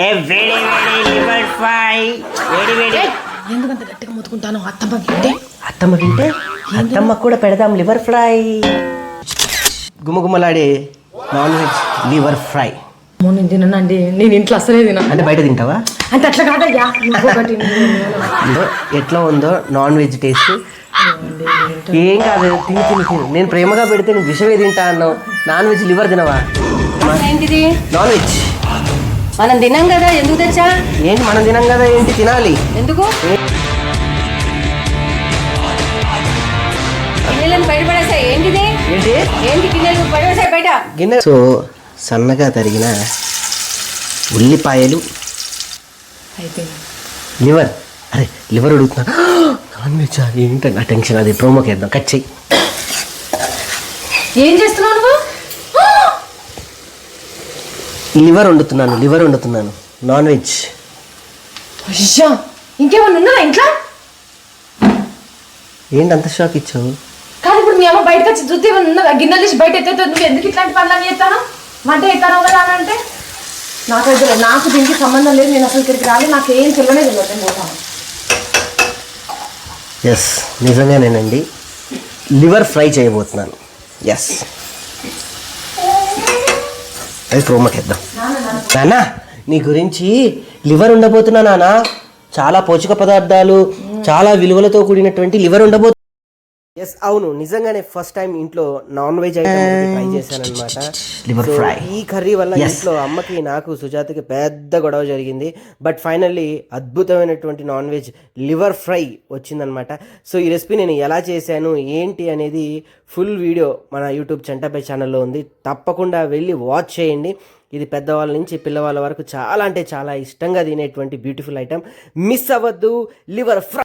ఏ వేడి వేడి liver fry వేడి వేడి. ఎందుకంత గట్టిగా మొత్తుకుంటాను? అత్తమ్మ వింటే అత్తమ్మకు కూడా పెడదాం లివర్ ఫ్రై. గుమగుమలాడే నాన్ వెజ్ లివర్ ఫ్రై. నేను తినండి, నేను ఇంట్లో అసలే తినా. అంటే బయట తింటావా? అంటే అట్లా కాదయ్యా, ఇంకొకటి ఎట్లా ఉందో నాన్ వెజ్ టేస్ట్? ఏం కాదు, తిని తిని తిని. నేను ప్రేమగా పెడితే నువ్వు విషమే తింటా అన్నావు. నాన్ వెజ్ లివర్ తినవా? ఏంటిది? నాన్ వెజ్ మనం తిన్నాం కదా, ఎందుకు తెచ్చా? ఏంటి మనం తినాం కదా, ఏంటి తినాలి? ఎందుకు? గిన్నెలను బయటపడేసాయి. ఏంటిది? ఏంటి ఏంటి గిన్నెలు పడేసాయి బయట? గిన్నె. సో సన్నగా తరిగిన ఉల్లిపాయలు, అయిపోయింది. లివర్. అరే లివర్ అడుగుతున్నా, నాన్ వెజ్ ఏంటంటే నా టెన్షన్. అది ప్రోమోకి వేద్దాం, కట్ చెయ్యి. ఏం చేస్తున్నావు నువ్వు? లివర్ వండుతున్నాను నాన్ వెజ్. అయ్యా, ఇంకేమన్నా ఉన్నదా ఇంట్లో? ఏంటి అంత షాక్ ఇచ్చావు? కానీ ఇప్పుడు మీ అమ్మ బయటకు వచ్చి చూస్తే ఏమన్నా ఉన్నదా? గిన్నెలు తీసి బయట ఎత్తే నువ్వు ఎందుకు ఇట్లాంటి పనులు చేస్తాను? వంట ఎత్తాను కదా అని అంటే నాకు దీనికి సంబంధం లేదు. నేను అసలు ఇక్కడికి రాలి, నాకు ఏం తెలియనే తెలియదు. నేను పోతాను. ఎస్, నిజంగానేనండి, లివర్ ఫ్రై చేయబోతున్నాను. ఎస్, అది ప్రోమోకి వేద్దాం. నాన్న నీ గురించి లివర్ ఉండబోతున్నా నాన్న. చాలా పోషక పదార్థాలు, చాలా విలువలతో కూడినటువంటి లివర్ ఉండబోతుంది. ఎస్, అవును, నిజంగానే ఫస్ట్ టైం ఇంట్లో నాన్ వెజ్ ఐటమ్ ట్రై చేశాను అనమాట. Liver fry. ఈ కర్రీ వల్ల ఇంట్లో అమ్మకి, నాకు, సుజాతకి పెద్ద గొడవ జరిగింది. బట్ ఫైనల్లీ అద్భుతమైనటువంటి నాన్ వెజ్ లివర్ ఫ్రై వచ్చిందనమాట. సో ఈ రెసిపీ నేను ఎలా చేశాను ఏంటి అనేది ఫుల్ వీడియో మన యూట్యూబ్ చంటాపై ఛానల్లో ఉంది. తప్పకుండా వెళ్ళి వాచ్ చేయండి. ఇది పెద్దవాళ్ళ నుంచి పిల్లవాళ్ళ వరకు చాలా అంటే చాలా ఇష్టంగా తినేటువంటి బ్యూటిఫుల్ ఐటమ్. మిస్ అవ్వద్దు లివర్ ఫ్రై.